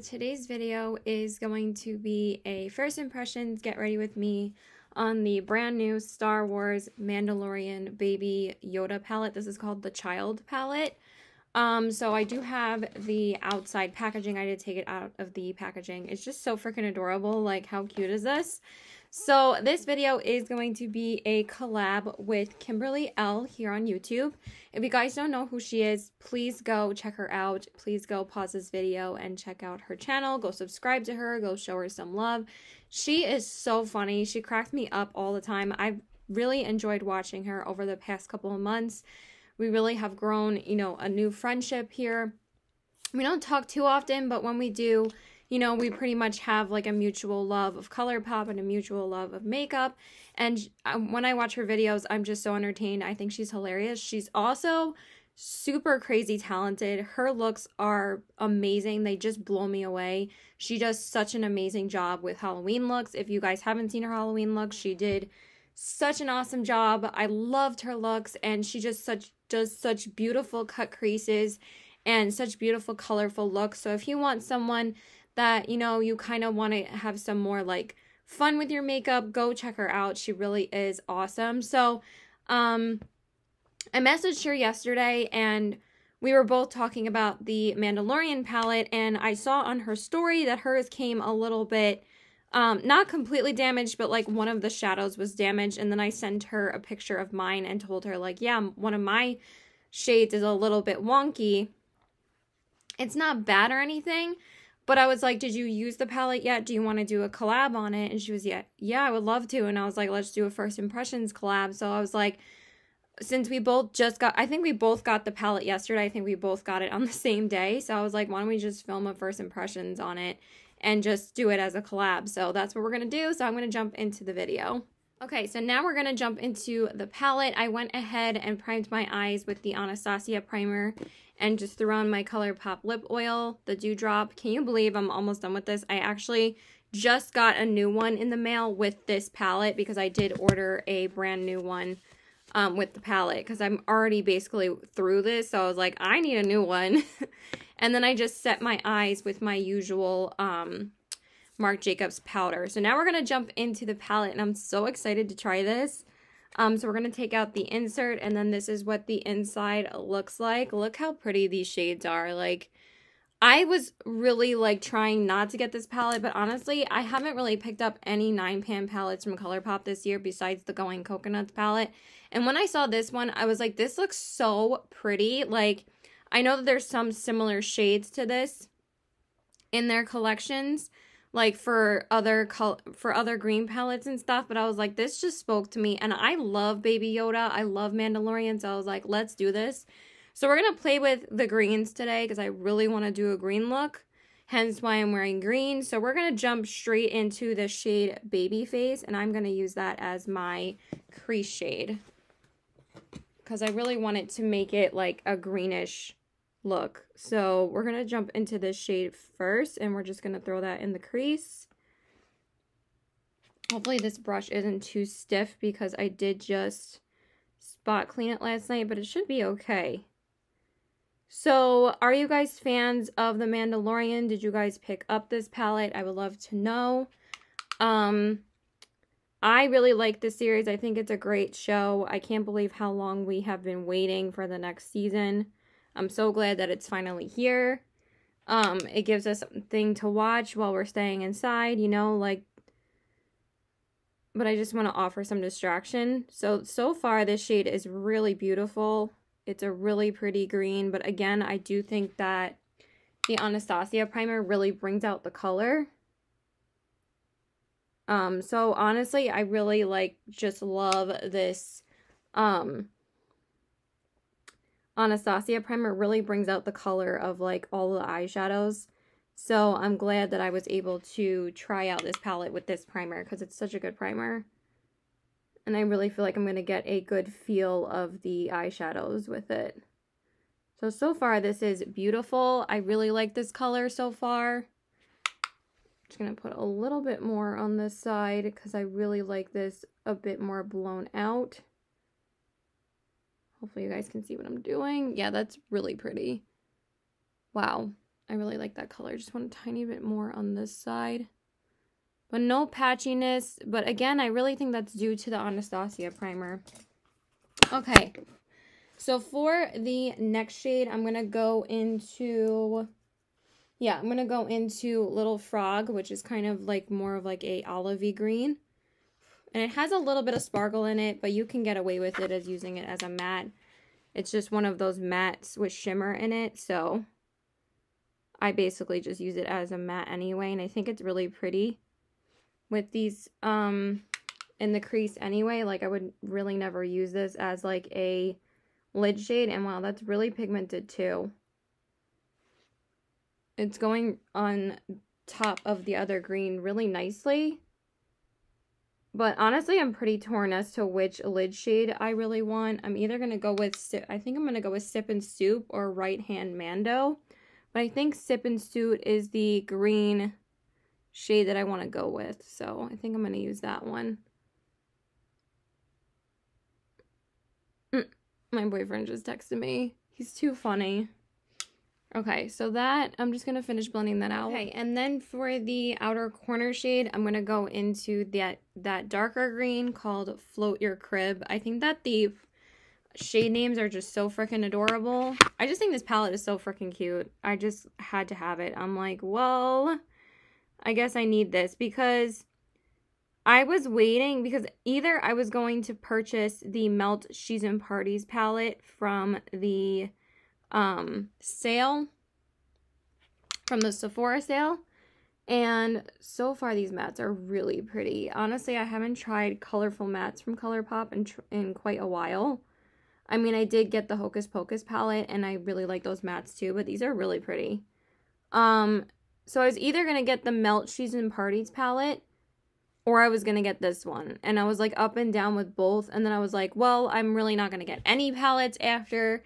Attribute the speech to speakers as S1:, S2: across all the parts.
S1: today's video is going to be a first impressions get ready with me on the brand new Star Wars Mandalorian Baby Yoda palette. This is called the Child palette. So I do have the outside packaging. I did take it out of the packaging. It's just so freaking adorable. Like, how cute is this? So this video is going to be a collab with Kimberly Elle here on YouTube. If you guys don't know who she is, please go check her out. Please go pause this video and check out her channel. Go subscribe to her. Go show her some love. She is so funny. She cracks me up all the time. I've really enjoyed watching her over the past couple of months. We really have grown, you know, a new friendship here. We don't talk too often, but when we do, you know, we pretty much have like a mutual love of Colourpop and a mutual love of makeup. And when I watch her videos, I'm just so entertained. I think she's hilarious. She's also super crazy talented. Her looks are amazing. They just blow me away. She does such an amazing job with Halloween looks. If you guys haven't seen her Halloween looks, she did such an awesome job. I loved her looks, and she just does such beautiful cut creases and such beautiful colorful looks. So if you want someone that, you know, you kind of want to have some more like fun with your makeup, go check her out. She really is awesome. So I messaged her yesterday and we were both talking about the Mandalorian palette, and I saw on her story that hers came a little bit not completely damaged, but like one of the shadows was damaged. And then I sent her a picture of mine and told her, like, yeah, one of my shades is a little bit wonky. It's not bad or anything, but I was like, did you use the palette yet? Do you want to do a collab on it? And she was, yeah, I would love to. And I was like, let's do a first impressions collab. So I was like, since we both just got, I think we both got the palette yesterday. I think we both got it on the same day. So I was like, why don't we just film a first impressions on it and just do it as a collab? So that's what we're going to do. So I'm going to jump into the video. Okay, so now we're going to jump into the palette. I went ahead and primed my eyes with the Anastasia primer and just threw on my Colourpop lip oil, the Dewdrop. Can you believe I'm almost done with this? I actually just got a new one in the mail with this palette because I did order a brand new one with the palette because I'm already basically through this. So I was like, I need a new one. And then I just set my eyes with my usual Marc Jacobs powder. So now we're going to jump into the palette, and I'm so excited to try this. So we're going to take out the insert, and then this is what the inside looks like. Look how pretty these shades are. Like, I was really like trying not to get this palette, but honestly, I haven't really picked up any 9-pan palettes from Colourpop this year besides the Going Coconuts palette. And when I saw this one, I was like, this looks so pretty. Like, I know that there's some similar shades to this in their collections, like for other green palettes and stuff, but I was like, this just spoke to me. And I love Baby Yoda. I love Mandalorian, so I was like, let's do this. So we're going to play with the greens today because I really want to do a green look, hence why I'm wearing green. So we're going to jump straight into the shade Baby Face, and I'm going to use that as my crease shade because I really wanted to make it like a greenish look. So we're going to jump into this shade first, and we're just going to throw that in the crease. Hopefully this brush isn't too stiff because I did just spot clean it last night, but it should be okay. So are you guys fans of The Mandalorian? Did you guys pick up this palette? I would love to know. I really like this series. I think it's a great show. I can't believe how long we have been waiting for the next season. I'm so glad that it's finally here. It gives us something to watch while we're staying inside, you know, like, but I just want to offer some distraction. So far this shade is really beautiful. It's a really pretty green, but again, I do think that the Anastasia primer really brings out the color. So honestly, I really like, just love this, Anastasia primer really brings out the color of like all the eyeshadows. So I'm glad that I was able to try out this palette with this primer because it's such a good primer. And I really feel like I'm going to get a good feel of the eyeshadows with it. So far this is beautiful. I really like this color so far. Just going to put a little bit more on this side because I really like this a bit more blown out. Hopefully you guys can see what I'm doing. Yeah, that's really pretty. Wow. I really like that color. Just want a tiny bit more on this side. But no patchiness. But again, I really think that's due to the Anastasia primer. Okay. So for the next shade, I'm going to go into... Yeah, I'm going to go into Little Frog, which is kind of like more of like a olivey green. And it has a little bit of sparkle in it, but you can get away with it as using it as a matte. It's just one of those mattes with shimmer in it, so I basically just use it as a matte anyway, and I think it's really pretty with these in the crease anyway. Like, I would really never use this as like a lid shade, and wow, that's really pigmented too. It's going on top of the other green really nicely. But honestly, I'm pretty torn as to which lid shade I really want. I'm either going to go with, I think I'm going to go with Sip and Soup or Right Hand Mando. But I think Sip and Soup is the green shade that I want to go with. So I think I'm going to use that one. My boyfriend just texted me. He's too funny. Okay, so that, I'm just going to finish blending that out. Okay, and then for the outer corner shade, I'm going to go into that darker green called Float Your Crib. I think that the shade names are just so freaking adorable. I just think this palette is so freaking cute. I just had to have it. I'm like, well, I guess I need this because I was waiting because either I was going to purchase the Melt She's in Parties palette from the sale, from the Sephora sale, and so far these mattes are really pretty. Honestly, I haven't tried colorful mattes from Colourpop in quite a while. I mean, I did get the Hocus Pocus palette, and I really like those mattes too, but these are really pretty. So I was either gonna get the Melt She's in Parties palette, or I was gonna get this one, and I was like up and down with both, and then I was like, well, I'm really not gonna get any palettes after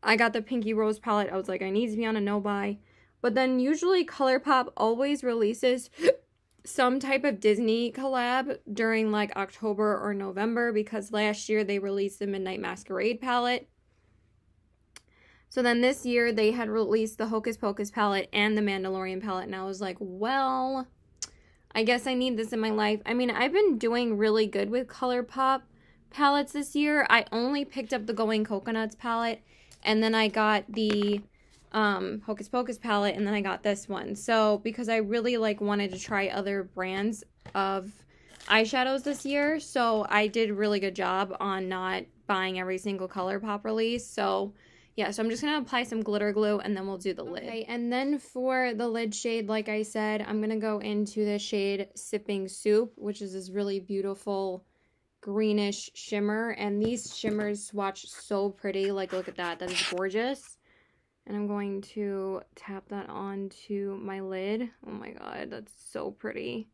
S1: I got the Pinky Rose palette. I was like, I need to be on a no-buy. But then usually Colourpop always releases some type of Disney collab during like October or November, because last year they released the Midnight Masquerade palette. So then this year they had released the Hocus Pocus palette and the Mandalorian palette, and I was like, well, I guess I need this in my life. I mean, I've been doing really good with Colourpop palettes this year. I only picked up the Going Coconuts palette, and then I got the Hocus Pocus palette, and then I got this one. So because I really like wanted to try other brands of eyeshadows this year, so I did a really good job on not buying every single Colourpop release. So yeah, so I'm just gonna apply some glitter glue, and then we'll do the lid. Okay, and then for the lid shade, like I said, I'm gonna go into the shade Sipping Soup, which is this really beautiful greenish shimmer, and these shimmers swatch so pretty. Like, look at that, that is gorgeous. And I'm going to tap that onto my lid. Oh my god, that's so pretty.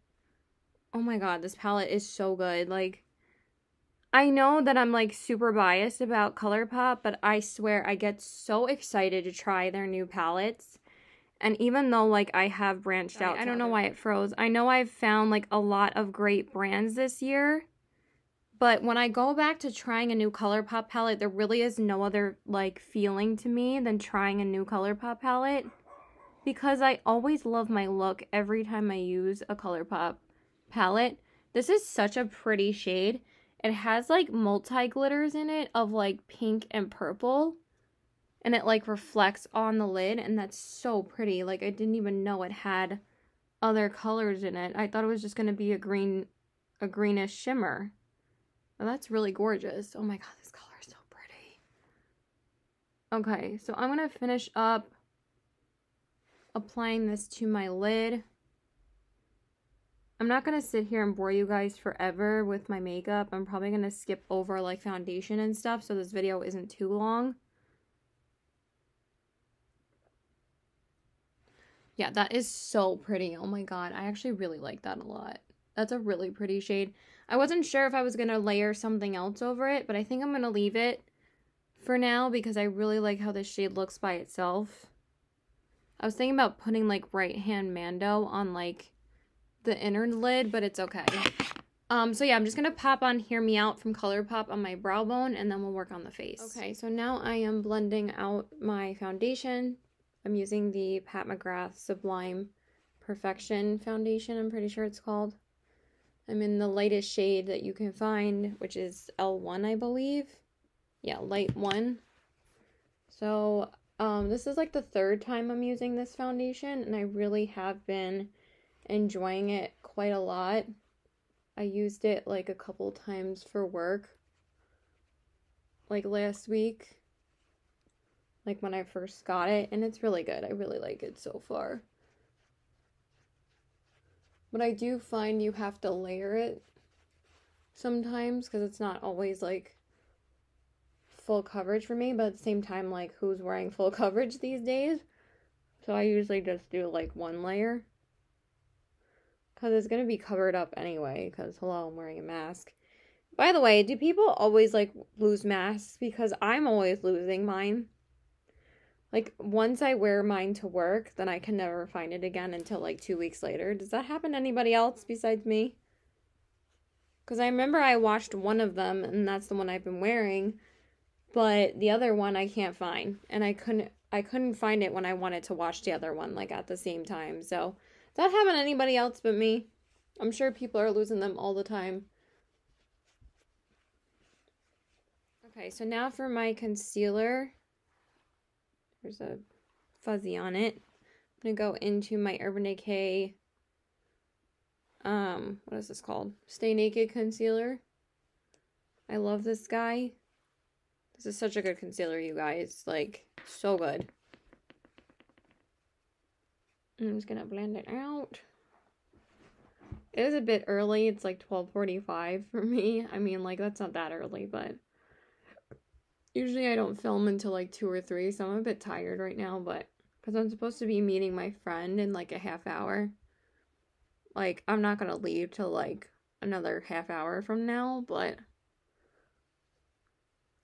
S1: Oh my god, this palette is so good. Like, I know that I'm like super biased about Colourpop, but I swear I get so excited to try their new palettes. And even though like I have branched out, I don't know why it froze. I know I've found like a lot of great brands this year, but when I go back to trying a new Colourpop palette, there really is no other, like, feeling to me than trying a new Colourpop palette. Because I always love my look every time I use a Colourpop palette. This is such a pretty shade. It has, like, multi-glitters in it of, like, pink and purple. And it, like, reflects on the lid. And that's so pretty. Like, I didn't even know it had other colors in it. I thought it was just going to be a greenish shimmer. Oh, that's really gorgeous. Oh my god, this color is so pretty. Okay, so I'm going to finish up applying this to my lid. I'm not going to sit here and bore you guys forever with my makeup. I'm probably going to skip over like foundation and stuff so this video isn't too long. Yeah, that is so pretty. Oh my god, I actually really like that a lot. That's a really pretty shade. I wasn't sure if I was going to layer something else over it, but I think I'm going to leave it for now because I really like how this shade looks by itself. I was thinking about putting like Right Hand Mando on like the inner lid, but it's okay. So yeah, I'm just going to pop on Hear Me Out from Colourpop on my brow bone, and then we'll work on the face. Okay, so now I am blending out my foundation. I'm using the Pat McGrath Sublime Perfection foundation, I'm pretty sure it's called. I'm in the lightest shade that you can find, which is L1, I believe. Yeah, light 1. So, this is like the third time I'm using this foundation, and I really have been enjoying it quite a lot. I used it like a couple times for work, like last week, like when I first got it, and it's really good. I really like it so far. But I do find you have to layer it sometimes because it's not always like full coverage for me, but at the same time, like, who's wearing full coverage these days? So I usually just do like one layer because it's gonna be covered up anyway, because hello, I'm wearing a mask. By the way, do people always like lose masks? Because I'm always losing mine. Like, once I wear mine to work, then I can never find it again until like 2 weeks later. Does that happen to anybody else besides me? Because I remember I washed one of them, and that's the one I've been wearing. But the other one I can't find. And I couldn't find it when I wanted to wash the other one, like, at the same time. So, does that happen to anybody else but me? I'm sure people are losing them all the time. Okay, so now for my concealer. There's a fuzzy on it. I'm going to go into my Urban Decay, what is this called? Stay Naked Concealer. I love this guy. This is such a good concealer, you guys. Like, so good. I'm just going to blend it out. It is a bit early. It's like 12:45 for me. I mean, like, that's not that early, but usually I don't film until like 2 or 3, so I'm a bit tired right now, but because I'm supposed to be meeting my friend in like a half hour. Like, I'm not going to leave till like another half hour from now, but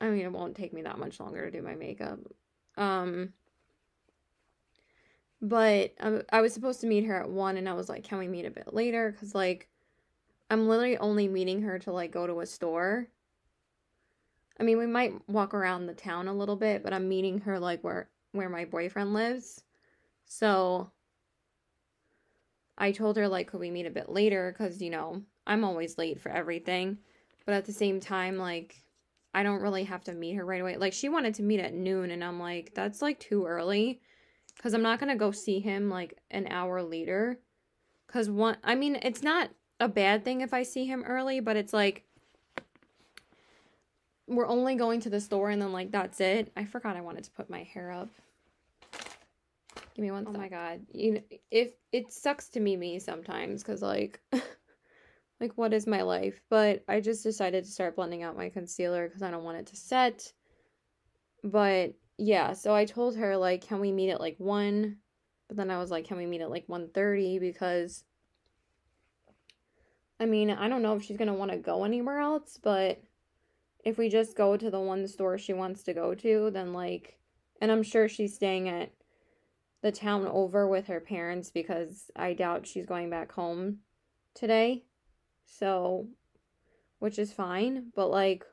S1: I mean, it won't take me that much longer to do my makeup. But I was supposed to meet her at 1, and I was like, can we meet a bit later? Because, like, I'm literally only meeting her to, like, go to a store. I mean, we might walk around the town a little bit, but I'm meeting her, like, where my boyfriend lives. So I told her, like, could we meet a bit later? Because, you know, I'm always late for everything. But at the same time, like, I don't really have to meet her right away. Like, she wanted to meet at noon, and I'm like, that's, like, too early. Because I'm not going to go see him, like, an hour later. Because, I mean, it's not a bad thing if I see him early, but it's, like, we're only going to the store, and then, like, that's it. I forgot I wanted to put my hair up. Give me one second. Oh, my God. You know, it sucks to be me sometimes, because, like, like, what is my life? But I just decided to start blending out my concealer, because I don't want it to set. But yeah, so I told her, like, can we meet at, like, 1? But then I was like, can we meet at, like, 1:30? Because, I mean, I don't know if she's going to want to go anywhere else, but if we just go to the one store she wants to go to, then, like, and I'm sure she's staying at the town over with her parents because I doubt she's going back home today. So, which is fine, but, like,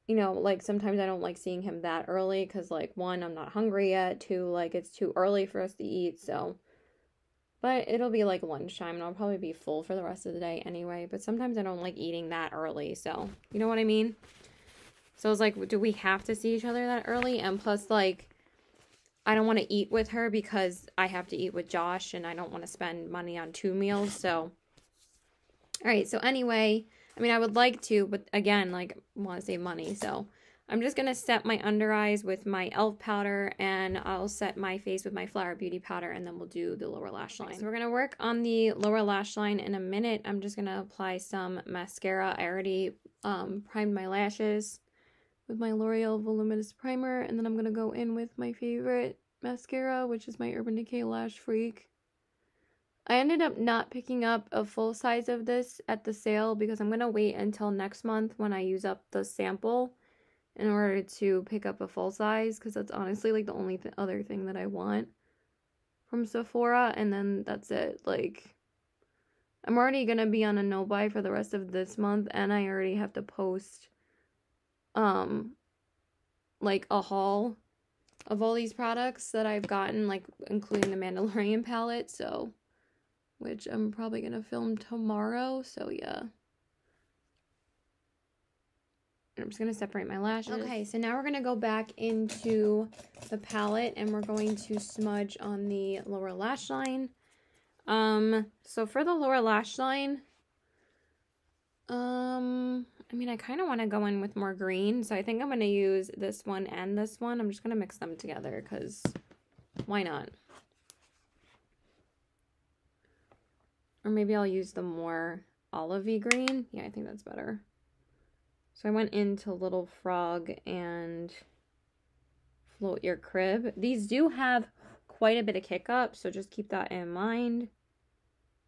S1: you know, like, sometimes I don't like seeing him that early because, like, 1, I'm not hungry yet. 2, like, it's too early for us to eat, so. But it'll be, like, lunchtime, and I'll probably be full for the rest of the day anyway. But sometimes I don't like eating that early, so. You know what I mean? So I was like, do we have to see each other that early? And plus, like, I don't want to eat with her because I have to eat with Josh, and I don't want to spend money on 2 meals, so. Alright, so anyway, I mean, I would like to, but again, like, I want to save money, so I'm just going to set my under eyes with my e.l.f. powder, and I'll set my face with my Flower Beauty powder, and then we'll do the lower lash line. So we're going to work on the lower lash line in a minute. I'm just going to apply some mascara. I already primed my lashes with my L'Oreal Voluminous Primer, and then I'm going to go in with my favorite mascara, which is my Urban Decay Lash Freak. I ended up not picking up a full size of this at the sale because I'm going to wait until next month when I use up the sample in order to pick up a full size, because that's honestly, like, the only other thing that I want from Sephora, and then that's it. Like, I'm already going to be on a no-buy for the rest of this month, and I already have to post, like, a haul of all these products that I've gotten, like including the Mandalorian palette, so, which I'm probably gonna film tomorrow, so yeah. I'm just gonna separate my lashes. Okay, so now we're gonna go back into the palette and we're going to smudge on the lower lash line. So for the lower lash line, I mean, I kind of want to go in with more green, so I think I'm going to use this one and this one. I'm just going to mix them together, because why not? Or maybe I'll use the more olivey green. Yeah, I think that's better. So I went into Little Frog and Float Your Crib. These do have quite a bit of kick up, so just keep that in mind.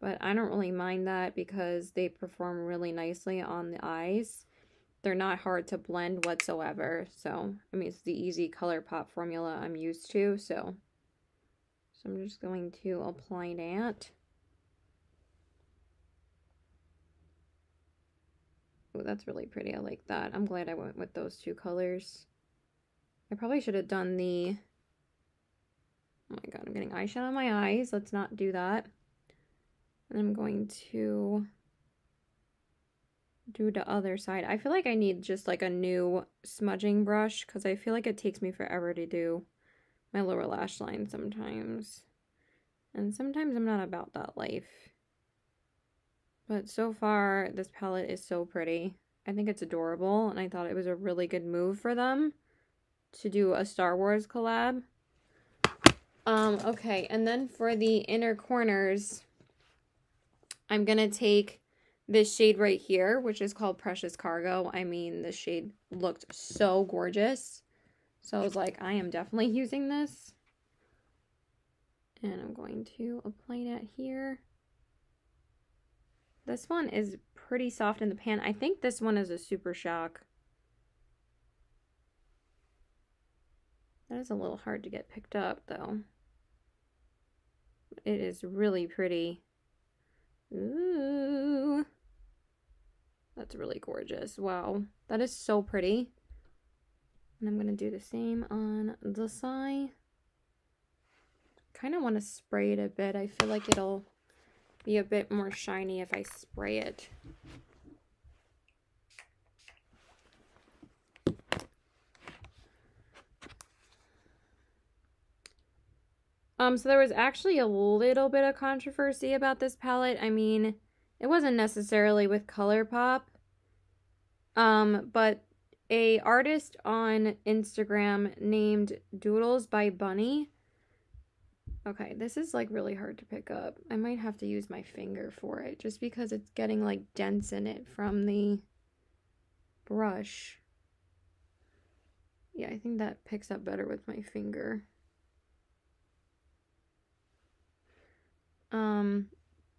S1: But I don't really mind that because they perform really nicely on the eyes. They're not hard to blend whatsoever. So, I mean, it's the easy Colourpop formula I'm used to. So I'm just going to apply that. Oh, that's really pretty. I like that. I'm glad I went with those two colors. I probably should have done the... Oh my god, I'm getting eyeshadow on my eyes. Let's not do that. And I'm going to do the other side. I feel like I need just like a new smudging brush because I feel like it takes me forever to do my lower lash line sometimes. And sometimes I'm not about that life. But so far, this palette is so pretty. I think it's adorable, and I thought it was a really good move for them to do a Star Wars collab. Okay, and then for the inner corners, I'm going to take this shade right here, which is called Precious Cargo. I mean, this shade looked so gorgeous. So I was like, I am definitely using this. And I'm going to apply that here. This one is pretty soft in the pan. I think this one is a Super Shock. That is a little hard to get picked up, though. It is really pretty. Ooh. That's really gorgeous. Wow. That is so pretty. And I'm going to do the same on the side. Kind of want to spray it a bit. I feel like it'll be a bit more shiny if I spray it. So there was actually a little bit of controversy about this palette. I mean, it wasn't necessarily with Colourpop. But a artist on Instagram named Doodles by Bunny. Okay, this is like really hard to pick up. I might have to use my finger for it just because it's getting like dents in it from the brush. Yeah, I think that picks up better with my finger.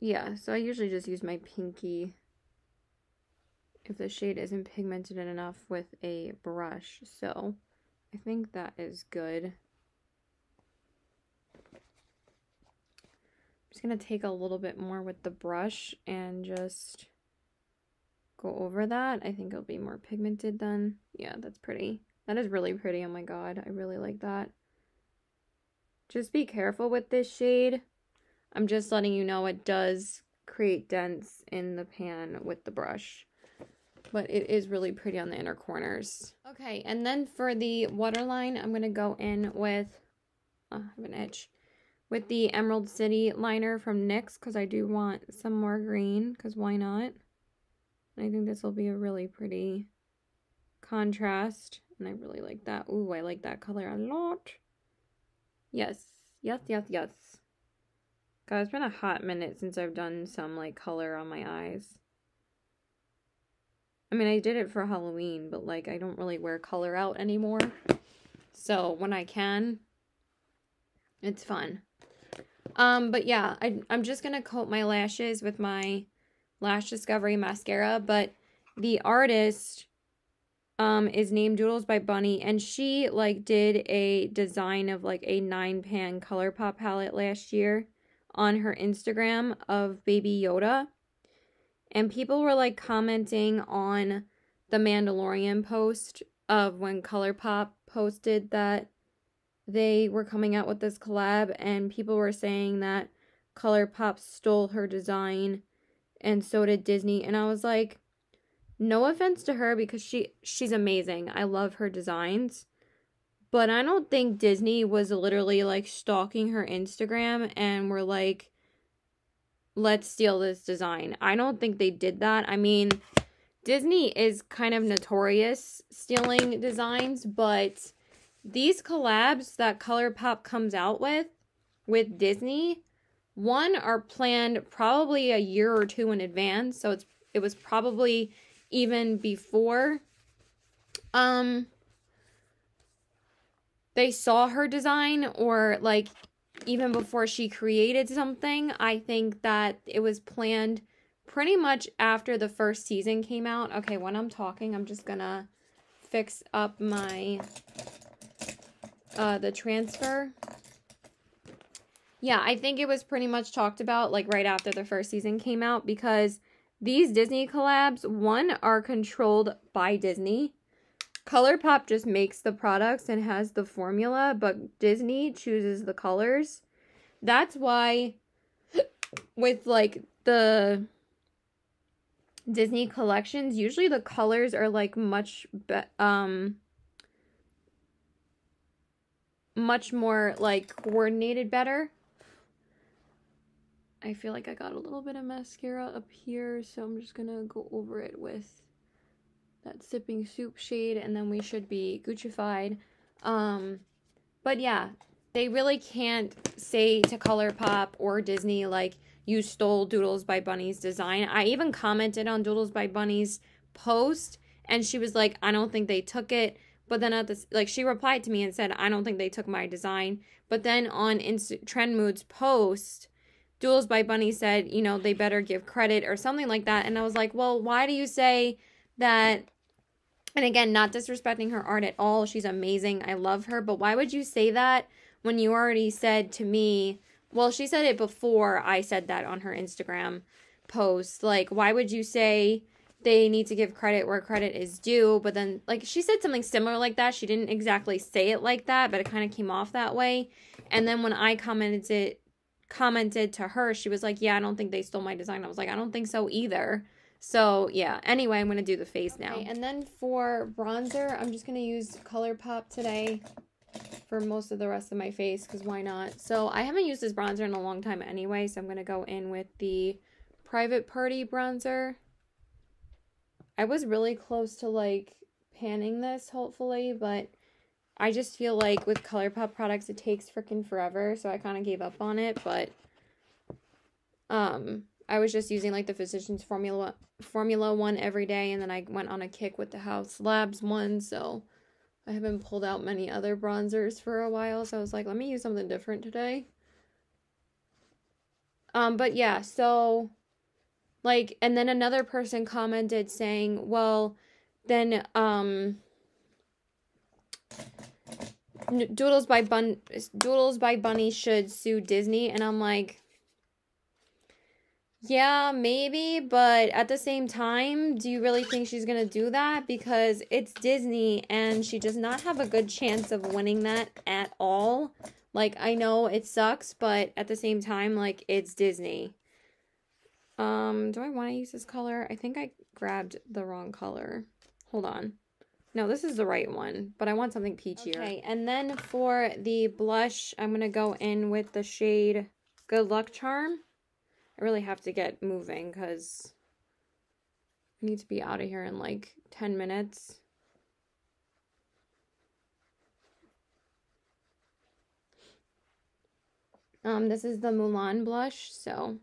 S1: Yeah, so I usually just use my pinky if the shade isn't pigmented enough with a brush. So I think that is good. I'm just going to take a little bit more with the brush and just go over that. I think it'll be more pigmented then. Yeah, that's pretty. That is really pretty. Oh my god, I really like that. Just be careful with this shade. I'm just letting you know it does create dents in the pan with the brush. But it is really pretty on the inner corners. Okay, and then for the waterline, I'm going to go in with, I have an itch, with the Emerald City liner from NYX, because I do want some more green, because why not? And I think this will be a really pretty contrast, and I really like that. Ooh, I like that color a lot. Yes, yes, yes, yes. God, it's been a hot minute since I've done some, like, color on my eyes. I mean, I did it for Halloween, but, like, I don't really wear color out anymore. So, when I can, it's fun. But yeah, I'm just gonna coat my lashes with my Lash Discovery mascara, but the artist is named Doodles by Bunny, and she, like, did a design of, like, a 9-pan Colourpop palette last year on her Instagram of Baby Yoda. And people were, like, commenting on the Mandalorian post of when Colourpop posted that they were coming out with this collab, and people were saying that Colourpop stole her design, and so did Disney. And I was like, no offense to her, because she's amazing. I love her designs. But I don't think Disney was literally, like, stalking her Instagram and were like, let's steal this design. I don't think they did that. I mean, Disney is kind of notorious stealing designs, but these collabs that Colourpop comes out with Disney, one, are planned probably a year or two in advance. So it was probably even before they saw her design, or like even before she created something. I think that it was planned pretty much after the first season came out. Okay, when I'm talking, I'm just gonna fix up my the transfer. Yeah, I think it was pretty much talked about like right after the first season came out, because these Disney collabs, one, are controlled by Disney. Colourpop just makes the products and has the formula, but Disney chooses the colors. That's why with like the Disney collections, usually the colors are like much more like coordinated better. I feel like I got a little bit of mascara up here, so I'm just gonna go over it with that Sipping Soup shade, and then we should be Guccified. But yeah, they really can't say to Colourpop or Disney, like, you stole Doodles by Bunny's design. I even commented on Doodles by Bunny's post, and she was like, I don't think they took it. But then she replied to me and said, I don't think they took my design. But then on Trend Mood's post, Doodles by Bunny said, you know, they better give credit or something like that. And I was like, well, why do you say that? And again, not disrespecting her art at all. She's amazing. I love her. But why would you say that when you already said to me, well, she said it before I said that on her Instagram post. Like, why would you say they need to give credit where credit is due? But then, like, she said something similar like that. She didn't exactly say it like that, but it kind of came off that way. And then when I commented to her, she was like, yeah, I don't think they stole my design. I was like, I don't think so either. So yeah, anyway, I'm going to do the face now. And then for bronzer, I'm just going to use Colourpop today for most of the rest of my face, because why not? So I haven't used this bronzer in a long time anyway, so I'm going to go in with the Private Party bronzer. I was really close to like panning this, hopefully, but I just feel like with Colourpop products, it takes freaking forever, so I kind of gave up on it. But I was just using like the Physicians Formula one every day, and then I went on a kick with the House Labs one, so I haven't pulled out many other bronzers for a while, so I was like, let me use something different today. But yeah, so like, and then another person commented saying, well, then Doodles by Bunny should sue Disney. And I'm like, yeah, maybe, but at the same time, do you really think she's gonna do that? Because it's Disney, and she does not have a good chance of winning that at all. Like, I know it sucks, but at the same time, like, it's Disney. Do I want to use this color? I think I grabbed the wrong color. Hold on. No, this is the right one, but I want something peachier. Okay, and then for the blush, I'm going to go in with the shade Good Luck Charm. I really have to get moving because I need to be out of here in like 10 minutes. This is the Mulan blush, so...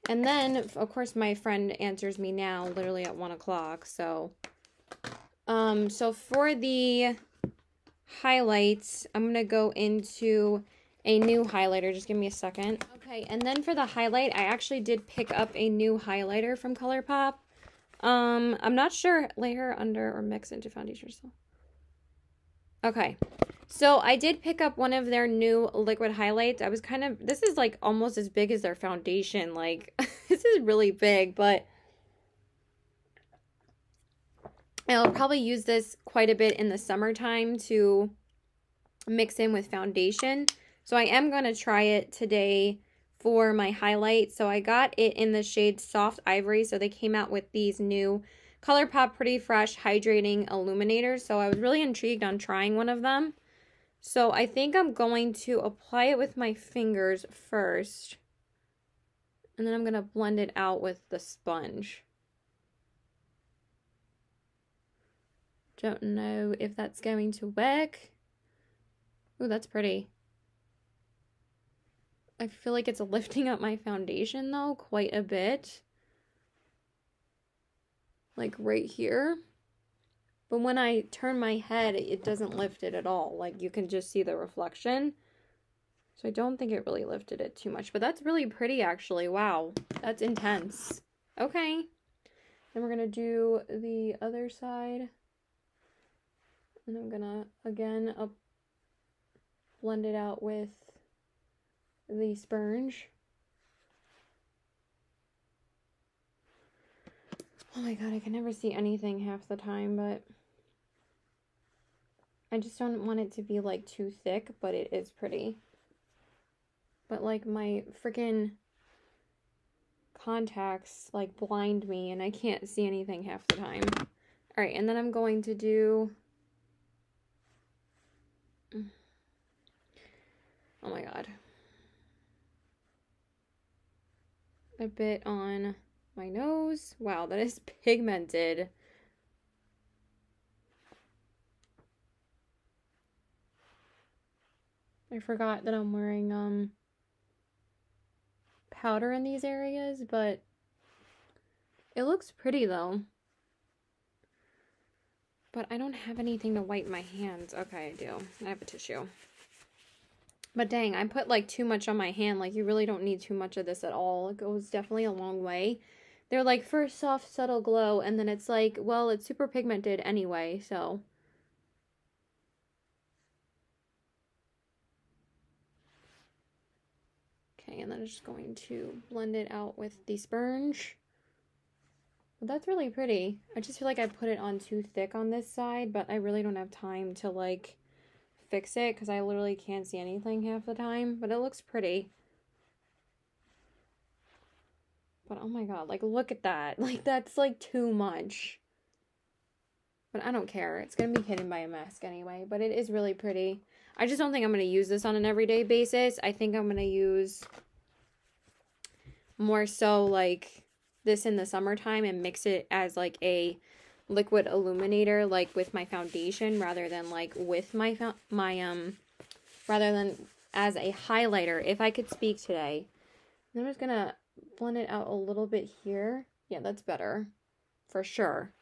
S1: And then, of course, my friend answers me now, literally at 1 o'clock, so... So for the highlights, I'm going to go into a new highlighter. Just give me a second. Okay, and then for the highlight, I actually did pick up a new highlighter from Colourpop. I'm not sure, layer under or mix into foundation or so. Okay, so I did pick up one of their new liquid highlights. I was kind of, this is like almost as big as their foundation. Like, this is really big, but I'll probably use this quite a bit in the summertime to mix in with foundation. So I am going to try it today for my highlight. So I got it in the shade Soft Ivory. So they came out with these new Colourpop Pretty Fresh Hydrating Illuminators. So I was really intrigued on trying one of them. So I think I'm going to apply it with my fingers first. And then I'm going to blend it out with the sponge. Don't know if that's going to work. Ooh, that's pretty. I feel like it's lifting up my foundation though quite a bit. Like right here. But when I turn my head, it doesn't lift it at all. Like you can just see the reflection. So I don't think it really lifted it too much. But that's really pretty actually. Wow. That's intense. Okay. Then we're going to do the other side. And I'm gonna, again, blend it out with the sponge. Oh my god, I can never see anything half the time, but I just don't want it to be, like, too thick, but it is pretty. But, like, my freaking contacts, like, blind me, and I can't see anything half the time. Alright, and then I'm going to do... Oh my god. A bit on my nose. Wow, that is pigmented. I forgot that I'm wearing powder in these areas, but it looks pretty though. But I don't have anything to wipe my hands. Okay, I do. I have a tissue. But dang, I put like too much on my hand. Like you really don't need too much of this at all. It goes definitely a long way. They're like for a soft, subtle glow. And then it's like, well, it's super pigmented anyway. So. Okay, and then I'm just going to blend it out with the sponge. Well, that's really pretty. I just feel like I put it on too thick on this side. But I really don't have time to like... fix it because I literally can't see anything half the time, but it looks pretty. But oh my god, like look at that. Like that's like too much. But I don't care. It's gonna be hidden by a mask anyway, but it is really pretty. I just don't think I'm gonna use this on an everyday basis. I think I'm gonna use more so like this in the summertime and mix it as like a liquid illuminator like with my foundation rather than like with my rather than as a highlighter if I could speak today. And I'm just gonna blend it out a little bit here. Yeah, that's better for sure.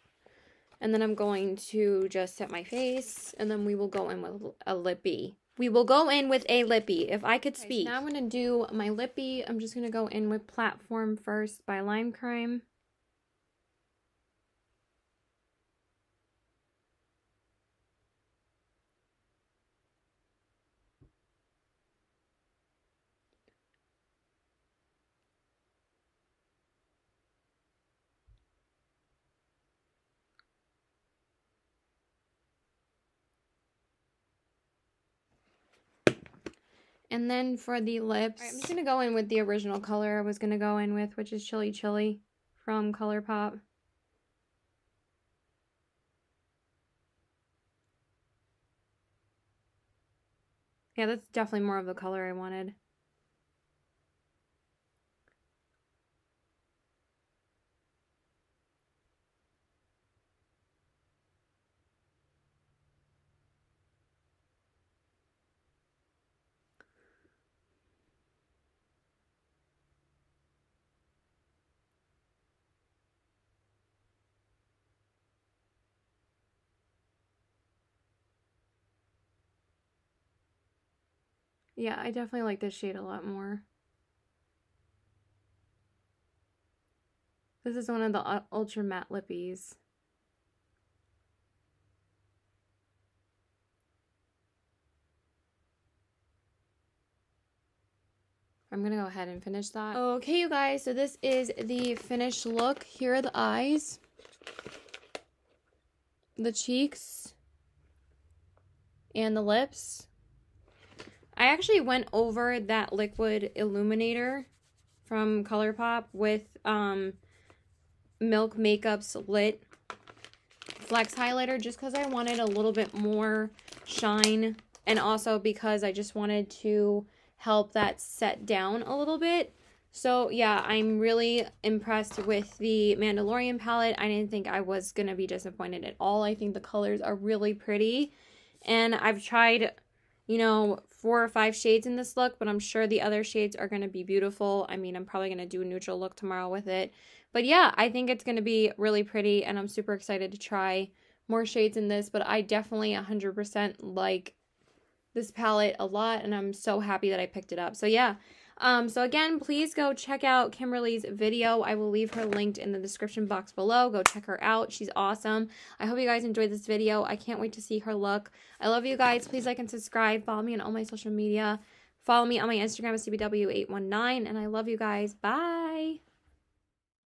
S1: And then I'm going to just set my face and then we will go in with a lippy. We will go in with a lippy if I could speak. Okay, so now I'm gonna do my lippy. I'm just gonna go in with Platform First by Lime Crime. And then for the lips, I'm just going to go in with the original color I was going to go in with, which is Chilly Chilly from Colourpop. Yeah, that's definitely more of the color I wanted. Yeah, I definitely like this shade a lot more. This is one of the Ultra Matte Lippies. I'm gonna go ahead and finish that. Okay, you guys, so this is the finished look. Here are the eyes. the cheeks and the lips. I actually went over that liquid illuminator from Colourpop with Milk Makeup's Lit Flex Highlighter just because I wanted a little bit more shine, and also because I just wanted to help that set down a little bit. So yeah, I'm really impressed with the Mandalorian palette. I didn't think I was going to be disappointed at all. I think the colors are really pretty, and I've tried, you know, 4 or 5 shades in this look, but I'm sure the other shades are going to be beautiful. I mean, I'm probably going to do a neutral look tomorrow with it. But yeah, I think it's going to be really pretty, and I'm super excited to try more shades in this, but I definitely 100% like this palette a lot, and I'm so happy that I picked it up. So yeah, so again, please go check out Kimberly's video. I will leave her linked in the description box below. Go check her out. She's awesome. I hope you guys enjoyed this video. I can't wait to see her look. I love you guys. Please like and subscribe. Follow me on all my social media. Follow me on my Instagram at CBW819, and I love you guys. Bye!